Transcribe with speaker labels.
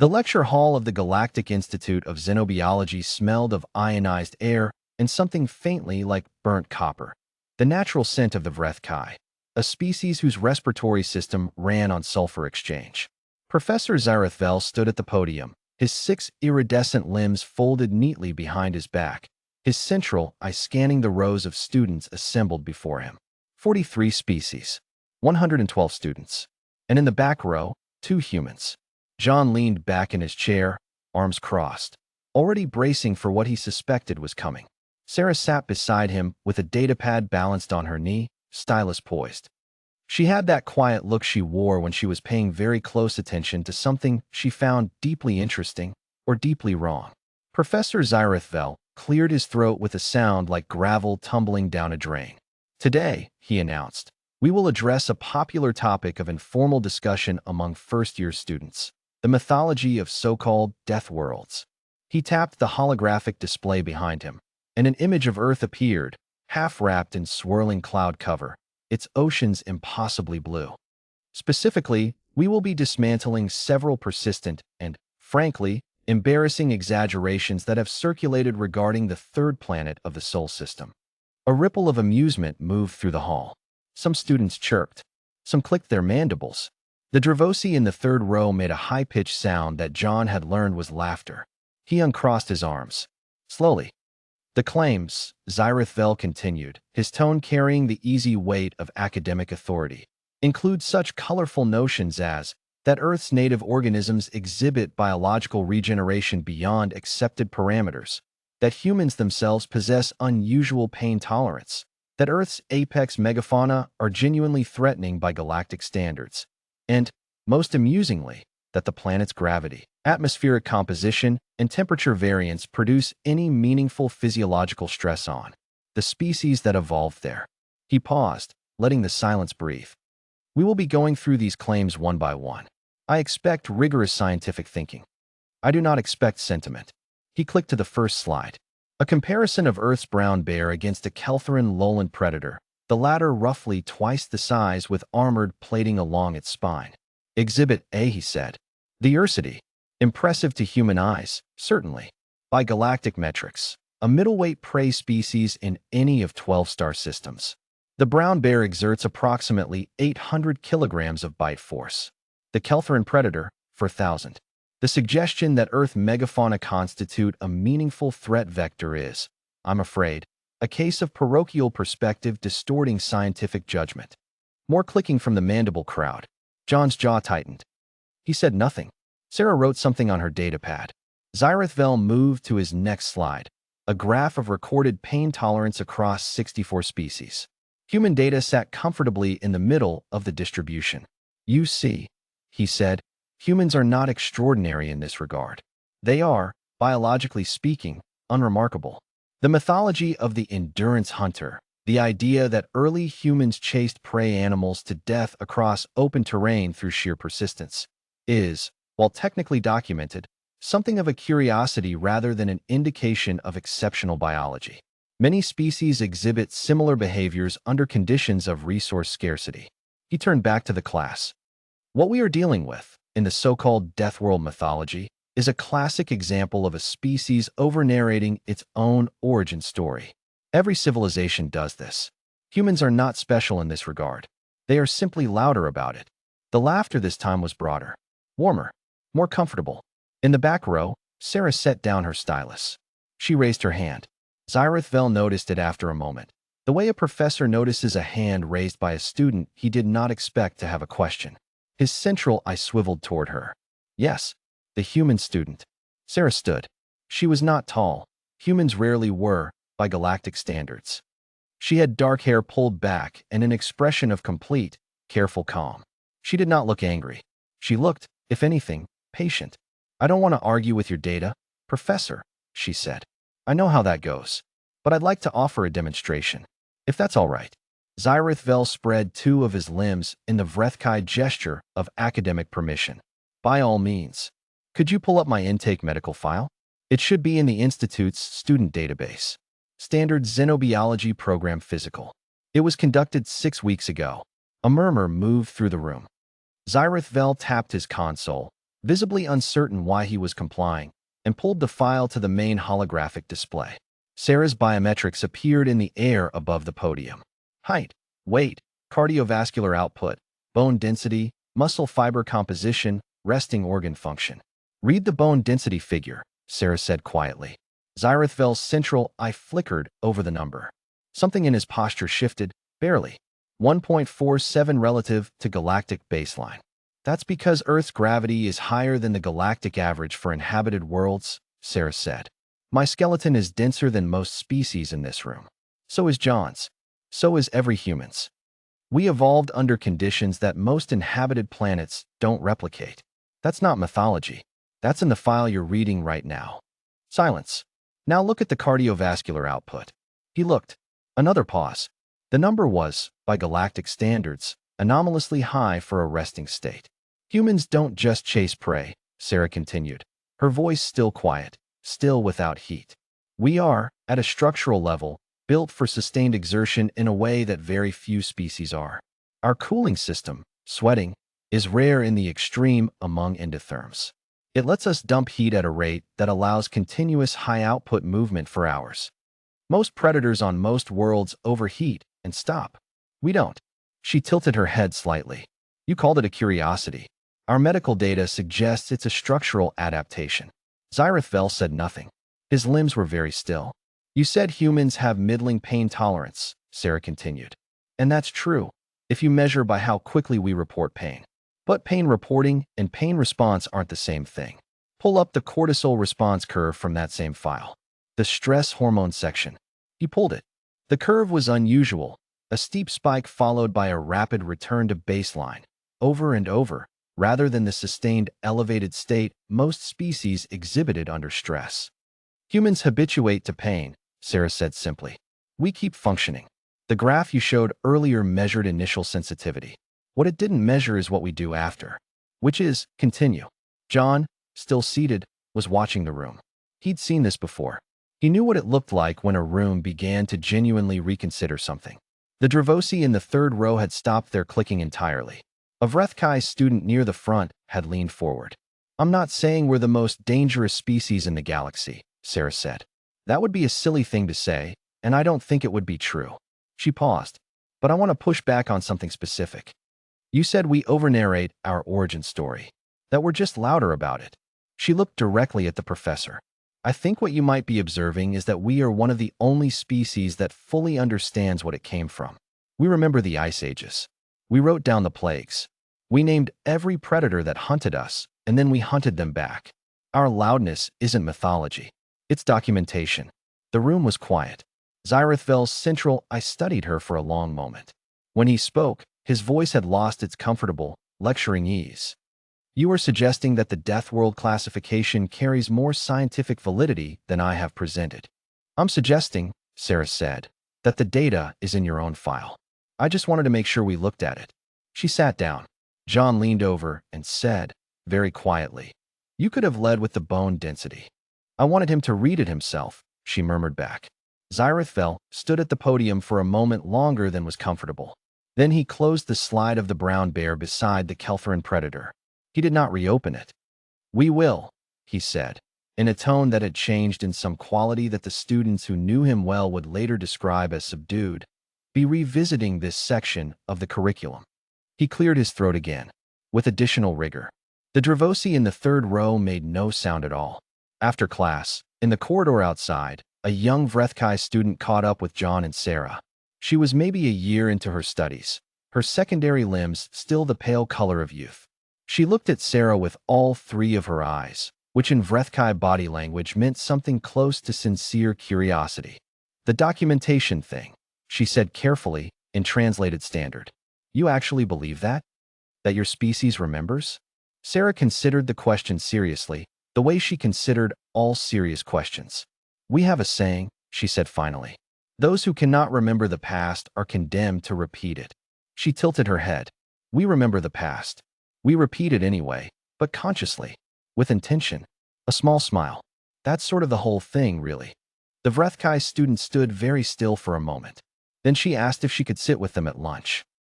Speaker 1: The lecture hall of the Galactic Institute of Xenobiology smelled of ionized air and something faintly like burnt copper, the natural scent of the Vrethkai, a species whose respiratory system ran on sulfur exchange. Professor Zarathvel stood at the podium, his 6 iridescent limbs folded neatly behind his back, his central eye scanning the rows of students assembled before him. 43 species, 112 students, and in the back row, 2 humans. John leaned back in his chair, arms crossed, already bracing for what he suspected was coming. Sarah sat beside him with a datapad balanced on her knee, stylus poised. She had that quiet look she wore when she was paying very close attention to something she found deeply interesting or deeply wrong. Professor Zarathvel cleared his throat with a sound like gravel tumbling down a drain. Today, he announced, we will address a popular topic of informal discussion among first-year students, the mythology of so-called death worlds. He tapped the holographic display behind him, and an image of Earth appeared, half-wrapped in swirling cloud cover, its oceans impossibly blue. Specifically, we will be dismantling several persistent and, frankly, embarrassing exaggerations that have circulated regarding the third planet of the Sol system. A ripple of amusement moved through the hall. Some students chirped. Some clicked their mandibles. The Dravosi in the third row made a high-pitched sound that John had learned was laughter. He uncrossed his arms. Slowly. The claims, Zarathvel continued, his tone carrying the easy weight of academic authority, include such colorful notions as that Earth's native organisms exhibit biological regeneration beyond accepted parameters, that humans themselves possess unusual pain tolerance, that Earth's apex megafauna are genuinely threatening by galactic standards, and, most amusingly, that the planet's gravity, atmospheric composition, and temperature variance produce any meaningful physiological stress on the species that evolved there. He paused, letting the silence breathe. We will be going through these claims one by one. I expect rigorous scientific thinking. I do not expect sentiment. He clicked to the first slide. A comparison of Earth's brown bear against a Keltheran lowland predator, the latter roughly twice the size with armored plating along its spine. Exhibit A, he said. The Ursity. Impressive to human eyes, certainly. By galactic metrics, a middleweight prey species in any of 12 star systems. The brown bear exerts approximately 800 kilograms of bite force. The Keltheran predator, 4,000. The suggestion that Earth megafauna constitute a meaningful threat vector is, I'm afraid, a case of parochial perspective distorting scientific judgment. More clicking from the mandible crowd. John's jaw tightened. He said nothing. Sarah wrote something on her datapad. Zarathvel moved to his next slide, a graph of recorded pain tolerance across 64 species. Human data sat comfortably in the middle of the distribution. You see, he said, humans are not extraordinary in this regard. They are, biologically speaking, unremarkable. The mythology of the endurance hunter, the idea that early humans chased prey animals to death across open terrain through sheer persistence, is, while technically documented, something of a curiosity rather than an indication of exceptional biology. Many species exhibit similar behaviors under conditions of resource scarcity. He turned back to the class. What we are dealing with, in the so-called Deathworld mythology, is a classic example of a species over-narrating its own origin story. Every civilization does this. Humans are not special in this regard. They are simply louder about it. The laughter this time was broader, warmer, more comfortable. In the back row, Sarah set down her stylus. She raised her hand. Zarathvel noticed it after a moment. The way a professor notices a hand raised by a student he did not expect to have a question. His central eye swiveled toward her. Yes, the human student. Sarah stood. She was not tall. Humans rarely were, by galactic standards. She had dark hair pulled back and an expression of complete, careful calm. She did not look angry. She looked, if anything, patient. I don't want to argue with your data, Professor, she said. I know how that goes, but I'd like to offer a demonstration, if that's all right. Zarathvel spread 2 of his limbs in the Vrethkai gesture of academic permission. By all means. Could you pull up my intake medical file? It should be in the Institute's student database. Standard Xenobiology Program Physical. It was conducted 6 weeks ago. A murmur moved through the room. Zarathvel tapped his console, visibly uncertain why he was complying, and pulled the file to the main holographic display. Sarah's biometrics appeared in the air above the podium. Height, weight, cardiovascular output, bone density, muscle fiber composition, resting organ function. Read the bone density figure, Sarah said quietly. Zyrithvel's central eye flickered over the number. Something in his posture shifted, barely. 1.47 relative to galactic baseline. That's because Earth's gravity is higher than the galactic average for inhabited worlds, Sarah said. My skeleton is denser than most species in this room. So is John's. So is every human's. We evolved under conditions that most inhabited planets don't replicate. That's not mythology. That's in the file you're reading right now. Silence. Now look at the cardiovascular output. He looked. Another pause. The number was, by galactic standards, anomalously high for a resting state. Humans don't just chase prey, Sarah continued, her voice still quiet, still without heat. We are, at a structural level, built for sustained exertion in a way that very few species are. Our cooling system, sweating, is rare in the extreme among endotherms. It lets us dump heat at a rate that allows continuous high-output movement for hours. Most predators on most worlds overheat and stop. We don't. She tilted her head slightly. You called it a curiosity. Our medical data suggests it's a structural adaptation. Zyrithvel said nothing. His limbs were very still. You said humans have middling pain tolerance, Sarah continued. And that's true, if you measure by how quickly we report pain. But pain reporting and pain response aren't the same thing. Pull up the cortisol response curve from that same file. The stress hormone section. He pulled it. The curve was unusual, a steep spike followed by a rapid return to baseline, over and over, rather than the sustained elevated state most species exhibited under stress. Humans habituate to pain, Sarah said simply. We keep functioning. The graph you showed earlier measured initial sensitivity. What it didn't measure is what we do after. Which is, continue. John, still seated, was watching the room. He'd seen this before. He knew what it looked like when a room began to genuinely reconsider something. The Dravosi in the third row had stopped their clicking entirely. A Vrethkai student near the front had leaned forward. I'm not saying we're the most dangerous species in the galaxy, Sarah said. That would be a silly thing to say, and I don't think it would be true. She paused. But I want to push back on something specific. You said we over-narrate our origin story, that we're just louder about it. She looked directly at the professor. I think what you might be observing is that we are one of the only species that fully understands what it came from. We remember the ice ages. We wrote down the plagues. We named every predator that hunted us, and then we hunted them back. Our loudness isn't mythology. It's documentation. The room was quiet. Zyrithvel's central eye studied her for a long moment. When he spoke, his voice had lost its comfortable, lecturing ease. You are suggesting that the Deathworld classification carries more scientific validity than I have presented. I'm suggesting, Sarah said, that the data is in your own file. I just wanted to make sure we looked at it. She sat down. John leaned over and said, very quietly, you could have led with the bone density. I wanted him to read it himself, she murmured back. Zyrithvel stood at the podium for a moment longer than was comfortable. Then he closed the slide of the brown bear beside the Keltheran predator. He did not reopen it. We will, he said, in a tone that had changed in some quality that the students who knew him well would later describe as subdued, be revisiting this section of the curriculum. He cleared his throat again, with additional rigor. The Dravosi in the third row made no sound at all. After class, in the corridor outside, a young Vrethkai student caught up with John and Sarah. She was maybe a year into her studies, her secondary limbs still the pale color of youth. She looked at Sarah with all three of her eyes, which in Vrethkai body language meant something close to sincere curiosity. The documentation thing, she said carefully, in translated standard. You actually believe that? That your species remembers? Sarah considered the question seriously, the way she considered all serious questions. We have a saying, she said finally. Those who cannot remember the past are condemned to repeat it. She tilted her head. We remember the past. We repeat it anyway, but consciously, with intention. A small smile. That's sort of the whole thing, really. The Vrethkai student stood very still for a moment. Then she asked if she could sit with them at lunch.